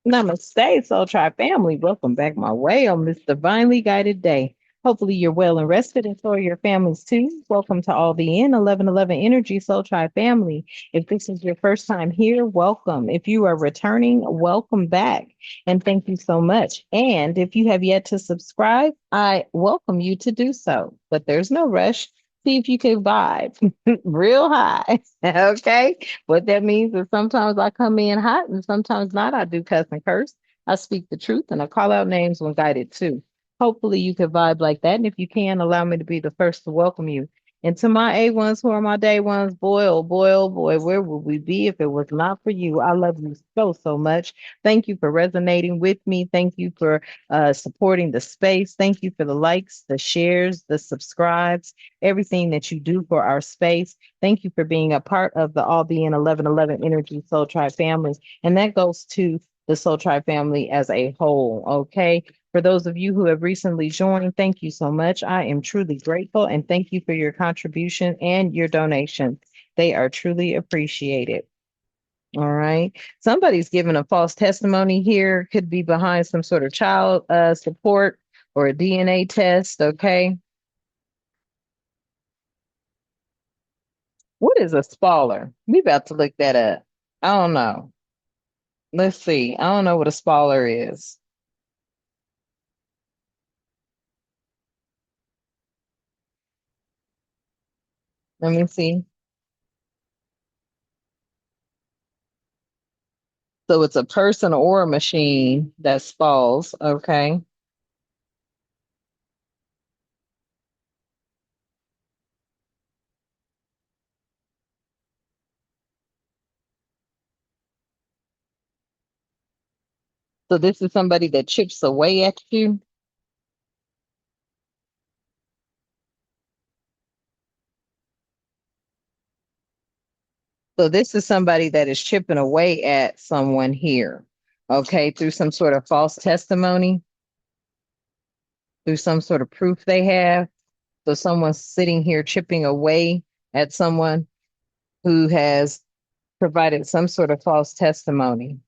Namaste, Soul Tribe family. Welcome back my way on this divinely guided day. Hopefully, you're well and rested, and so are your families too. Welcome to all the in 1111 Energy Soul Tribe family. If this is your first time here, welcome. If you are returning, welcome back. And thank you so much. And if you have yet to subscribe, I welcome you to do so. But there's no rush. See if you can vibe real high. Okay. What that means is sometimes I come in hot and sometimes not. I do cuss and curse. I speak the truth and I call out names when guided too. Hopefully you can vibe like that. And if you can, allow me to be the first to welcome you. And to my A1s who are my day ones, boy, oh boy, oh boy, where would we be if it was not for you? I love you so, so much. Thank you for resonating with me. Thank you for supporting the space. Thank you for the likes, the shares, the subscribes, everything that you do for our space. Thank you for being a part of the All Being 1111 Energy Soul Tribe families. And that goes to the Soul Tribe family as a whole. Okay. For those of you who have recently joined, thank you so much. I am truly grateful and thank you for your contribution and your donation. They are truly appreciated. All right. Somebody's giving a false testimony here. Could be behind some sort of child support or a DNA test. Okay. What is a spoiler? We about to look that up. I don't know. Let's see. I don't know what a spoiler is. Let me see. So it's a person or a machine that spalls. Okay. So this is somebody that chips away at you. So this is somebody that is chipping away at someone here. Okay. Through some sort of false testimony, through some sort of proof they have. So someone's sitting here chipping away at someone who has provided some sort of false testimony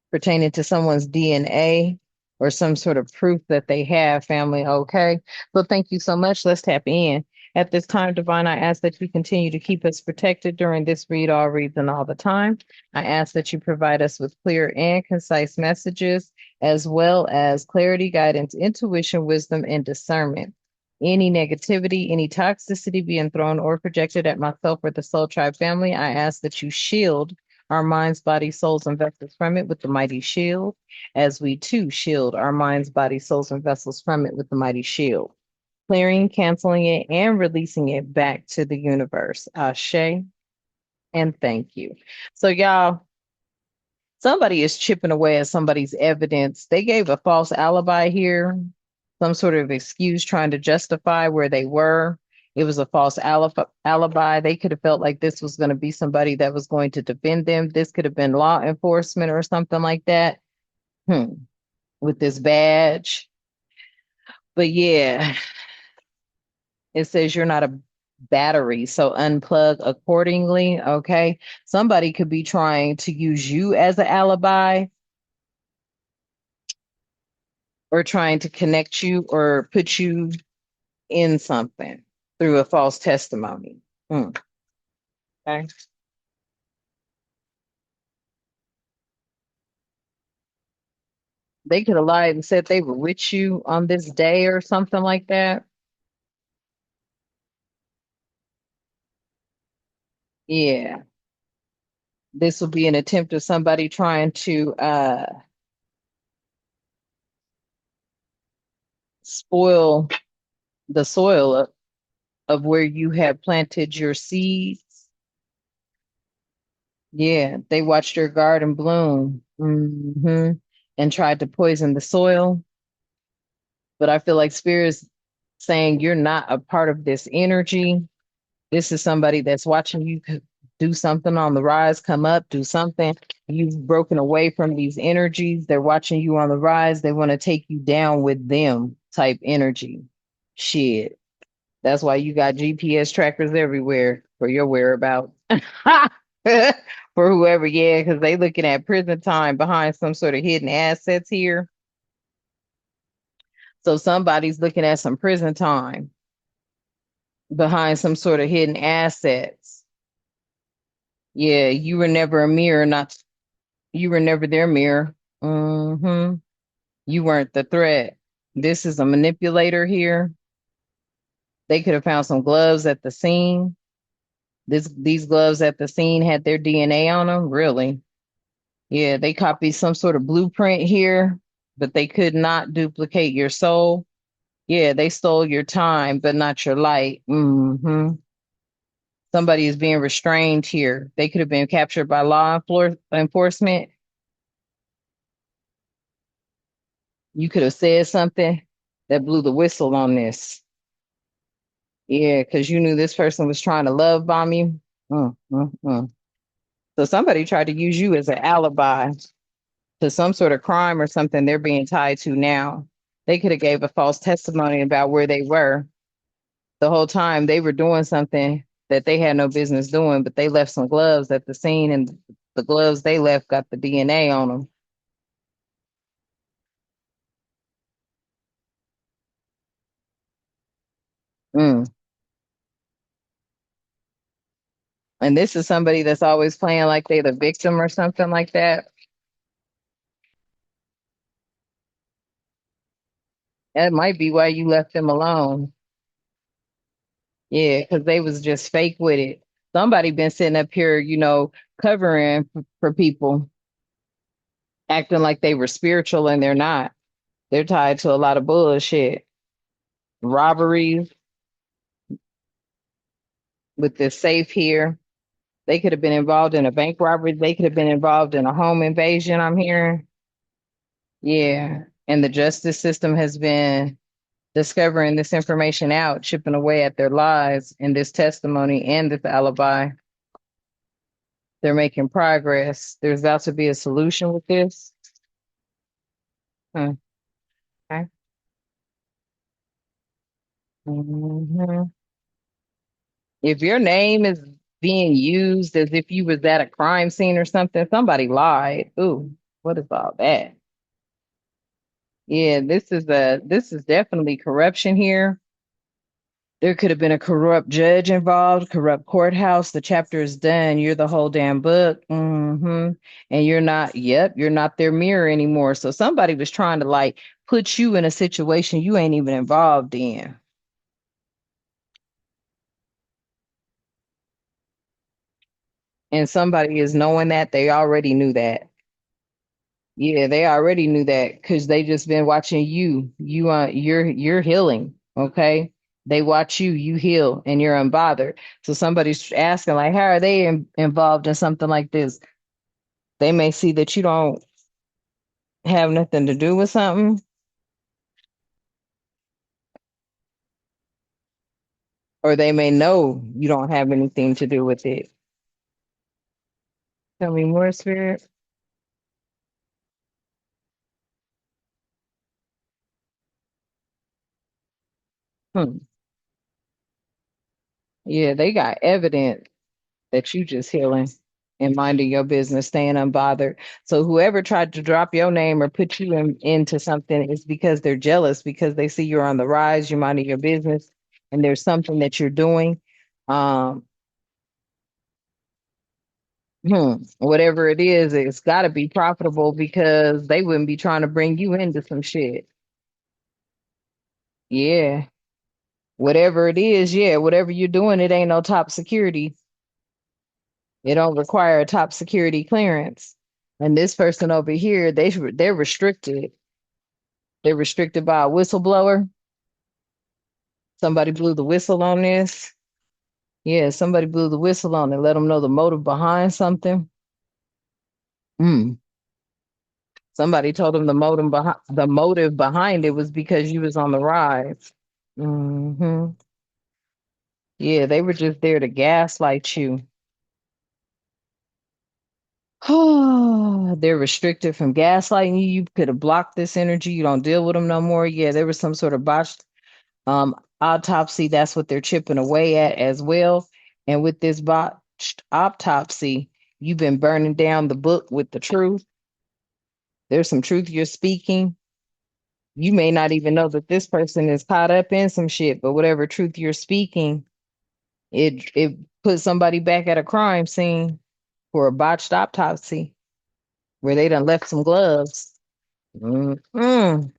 pertaining to someone's DNA or some sort of proof that they have family. Okay. So thank you so much. Let's tap in. At this time, Divine, I ask that you continue to keep us protected during this read all reason all the time. I ask that you provide us with clear and concise messages, as well as clarity, guidance, intuition, wisdom, and discernment. Any negativity, any toxicity being thrown or projected at myself or the Soul Tribe family, I ask that you shield our minds, bodies, souls, and vessels from it with the mighty shield, as we too shield our minds, bodies, souls, and vessels from it with the mighty shield, clearing, canceling it, and releasing it back to the universe. Ashe, and thank you. So, y'all, somebody is chipping away at somebody's evidence. They gave a false alibi here, some sort of excuse trying to justify where they were. It was a false alibi. They could have felt like this was going to be somebody that was going to defend them. This could have been law enforcement or something like that. With this badge. But yeah, it says you're not a battery, so unplug accordingly. Okay. Somebody could be trying to use you as an alibi or trying to connect you or put you in something through a false testimony. Okay. They could have lied and said they were with you on this day or something like that. Yeah. This will be an attempt of somebody trying to spoil the soil of where you have planted your seeds. Yeah, they watched your garden bloom and tried to poison the soil. But I feel like Spirit's saying you're not a part of this energy. This is somebody that's watching you do something on the rise, come up, do something. You've broken away from these energies. They're watching you on the rise. They want to take you down with them type energy. Shit. That's why you got GPS trackers everywhere for your whereabouts. For whoever, yeah, because they looking at prison time behind some sort of hidden assets here. So somebody's looking at some prison time behind some sort of hidden assets. Yeah, you were never a mirror, not you were never their mirror. You weren't the threat. This is a manipulator here. They could have found some gloves at the scene. These gloves at the scene had their DNA on them. Really? Yeah, they copied some sort of blueprint here, but they could not duplicate your soul. Yeah, they stole your time, but not your light. Somebody is being restrained here. They could have been captured by enforcement. You could have said something that blew the whistle on this. Yeah, because you knew this person was trying to love bomb you. Mm. So somebody tried to use you as an alibi to some sort of crime or something they're being tied to now. They could have gave a false testimony about where they were. The whole time they were doing something that they had no business doing, but they left some gloves at the scene, and the gloves they left got the DNA on them. Mm. And this is somebody that's always playing like they're the victim or something like that. That might be why you left them alone. Yeah, because they was just fake with it. Somebody been sitting up here, covering for people, acting like they were spiritual and they're not. They're tied to a lot of bullshit, robberies with this safe here. They could have been involved in a bank robbery. They could have been involved in a home invasion, I'm hearing. Yeah. And the justice system has been discovering this information out, chipping away at their lives in this testimony and this alibi. They're making progress. There's about to be a solution with this. Hmm, okay. Mhm. If your name is being used as if you was at a crime scene or something, somebody lied. Ooh, what is all that? Yeah, this is definitely corruption here. There could have been a corrupt judge involved, corrupt courthouse. The chapter is done. You're the whole damn book. And you're not their mirror anymore. So somebody was trying to like put you in a situation you ain't even involved in. And somebody is knowing that they already knew that. Yeah, they already knew that because they just been watching you. You're healing. Okay. They watch you, you heal, and you're unbothered. So somebody's asking, like, how are they involved in something like this? They may see that you don't have nothing to do with something, or they may know you don't have anything to do with it. Tell me more, spirit. Hmm. Yeah, they got evidence that you just healing and minding your business, staying unbothered. So whoever tried to drop your name or put you into something is because they're jealous because they see you're on the rise, you're minding your business, and there's something that you're doing. Um, Whatever it is, it's got to be profitable because they wouldn't be trying to bring you into some shit. Yeah. Whatever it is, yeah, whatever you're doing, it ain't no top security. It don't require a top security clearance. And this person over here, they're restricted. They're restricted by a whistleblower. Somebody blew the whistle on this. Yeah, somebody blew the whistle on it. Let them know the motive behind something. Mm. Somebody told them the motive behind it was because you was on the rise. hmm Yeah, they were just there to gaslight you. Oh, they're restricted from gaslighting you. You could have blocked this energy. You don't deal with them no more. Yeah, there was some sort of botched autopsy. That's what they're chipping away at as well. And with this botched autopsy, You've been burning down the book with the truth. There's some truth you're speaking. You may not even know that this person is caught up in some shit, but whatever truth you're speaking, it puts somebody back at a crime scene for a botched autopsy where they done left some gloves. Mm-mm.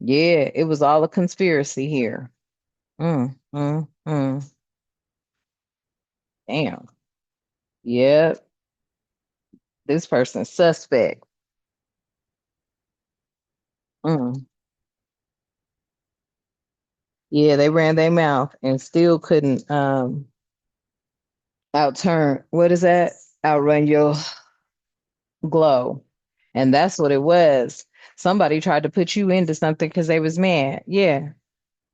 Yeah, it was all a conspiracy here. Mm. Damn. Yep. This person's suspect. Mm. Yeah, they ran their mouth and still couldn't outturn, what is that? Outrun your glow. And that's what it was. Somebody tried to put you into something because they was mad. Yeah.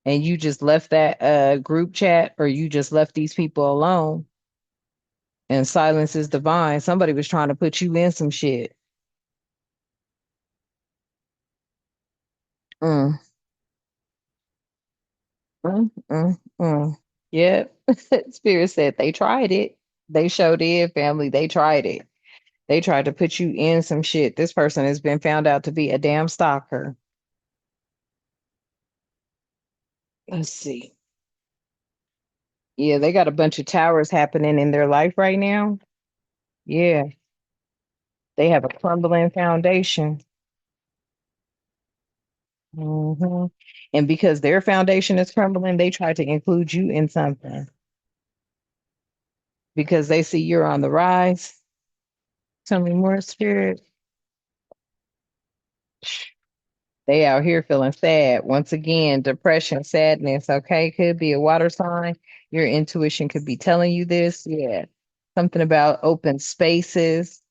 And you just left that group chat or you just left these people alone. And silence is divine. Somebody was trying to put you in some shit. Mm, mm. Yep. Spirit said they tried it. They sure did, family. They tried it. They tried to put you in some shit. This person has been found out to be a damn stalker. Let's see. Yeah, they got a bunch of towers happening in their life right now. Yeah, they have a crumbling foundation. hmm And because their foundation is crumbling, they try to include you in something because they see you're on the rise. Tell me more, spirit. They out here feeling sad. Once again, depression, sadness. Okay, could be a water sign. Your intuition could be telling you this. Yeah. Something about open spaces.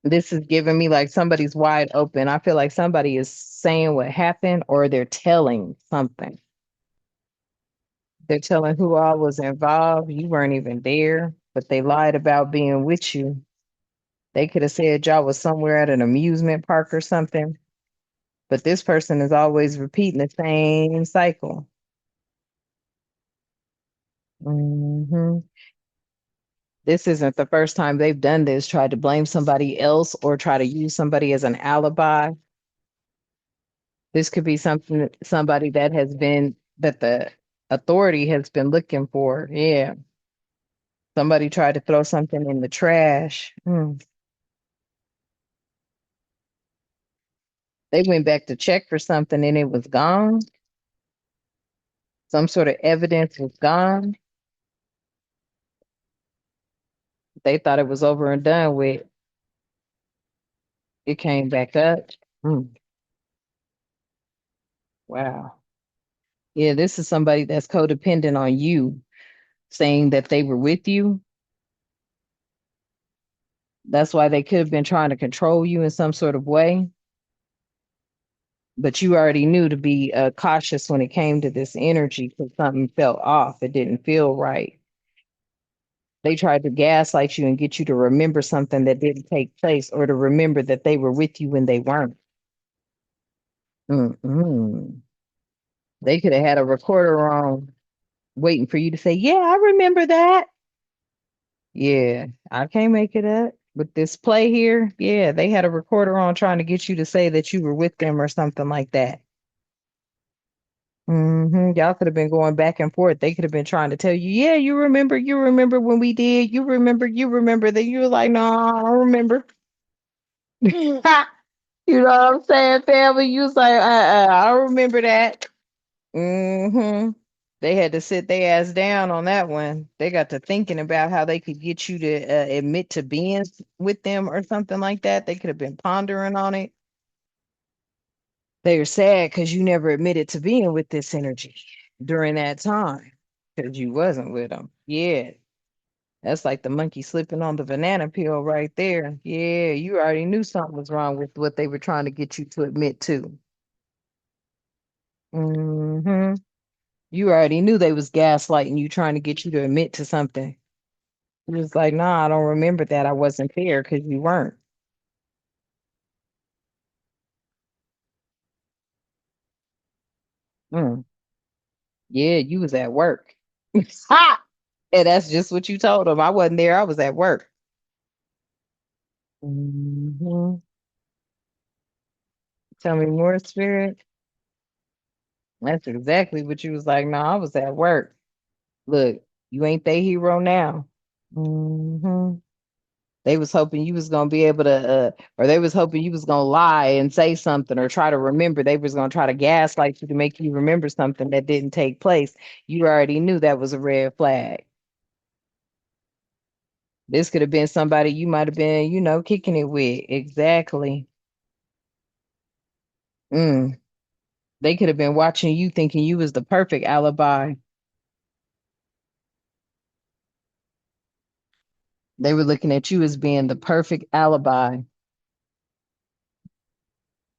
This is giving me like somebody's wide open. I feel like somebody is saying what happened or they're telling something. They're telling who all was involved. You weren't even there, but they lied about being with you. They could have said y'all was somewhere at an amusement park or something, but this person is always repeating the same cycle. hmm This isn't the first time they've done this, tried to blame somebody else or try to use somebody as an alibi. This could be something somebody that has been that the authority has been looking for. Yeah. Somebody tried to throw something in the trash. They went back to check for something and it was gone. Some sort of evidence was gone. They thought it was over and done with. It came back up. Mm, wow. Yeah, this is somebody that's codependent on you, saying that they were with you. That's why they could have been trying to control you in some sort of way. But you already knew to be cautious when it came to this energy because something felt off. It didn't feel right. They tried to gaslight you and get you to remember something that didn't take place or to remember that they were with you when they weren't. Mm-mm. They could have had a recorder on waiting for you to say, yeah, I remember that. Yeah, I can't make it up. With this play here, yeah, they had a recorder on trying to get you to say that you were with them or something like that. Y'all could have been going back and forth. They could have been trying to tell you, yeah, you remember when we did, you remember that you were like, no, I don't remember. You know what I'm saying, family? You was like, I don't remember that. hmm They had to sit their ass down on that one. They got to thinking about how they could get you to admit to being with them or something like that. They could have been pondering on it. They were sad because you never admitted to being with this energy during that time because you wasn't with them. Yeah, that's like the monkey slipping on the banana peel right there. Yeah, you already knew something was wrong with what they were trying to get you to admit to. hmm You already knew they was gaslighting you, trying to get you to admit to something. You was like, nah, I don't remember that. I wasn't there because you weren't. Mm. Yeah, you was at work. Ha! And that's just what you told them. I wasn't there. I was at work. Hmm. Tell me more, spirit. That's exactly what you was like. No, I was at work. Look, you ain't their hero now. Hmm. They was hoping you was gonna be able to, or they was hoping you was gonna lie and say something or try to remember. They was gonna try to gaslight you to make you remember something that didn't take place. You already knew that was a red flag. This could have been somebody you might have been, kicking it with. Exactly. Mm. They could have been watching you thinking you was the perfect alibi. They were looking at you as being the perfect alibi.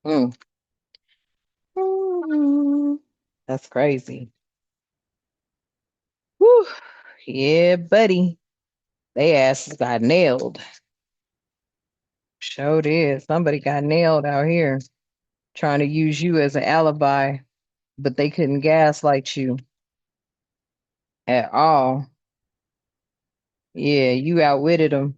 Mm. Mm. That's crazy. Whew. Yeah, buddy. They asses got nailed. Sure did. Somebody got nailed out here trying to use you as an alibi, but they couldn't gaslight you at all. Yeah, you outwitted them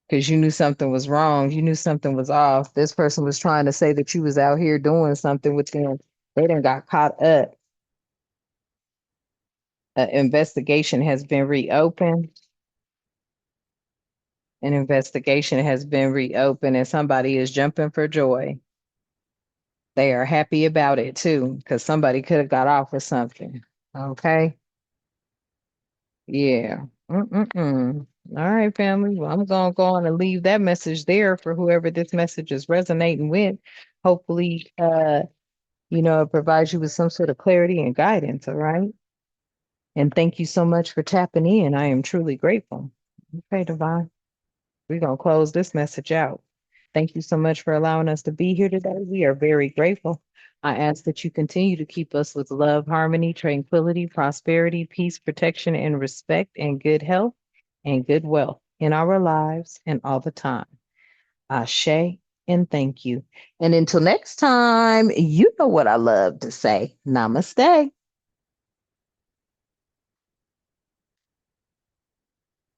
because you knew something was wrong. You knew something was off. This person was trying to say that you was out here doing something with them. They done got caught up. An investigation has been reopened. An investigation has been reopened, and somebody is jumping for joy. They are happy about it too, because somebody could have got off with something. Okay. Yeah. Mm-mm-mm. All right, family. Well, I'm gonna go on and leave that message there for whoever this message is resonating with. Hopefully, it provides you with some sort of clarity and guidance. All right. And thank you so much for tapping in. I am truly grateful. Okay, Divine. We're gonna close this message out. Thank you so much for allowing us to be here today. We are very grateful. I ask that you continue to keep us with love, harmony, tranquility, prosperity, peace, protection, and respect, and good health and good wealth in our lives and all the time. Ashe and thank you. And until next time, you know what I love to say. Namaste.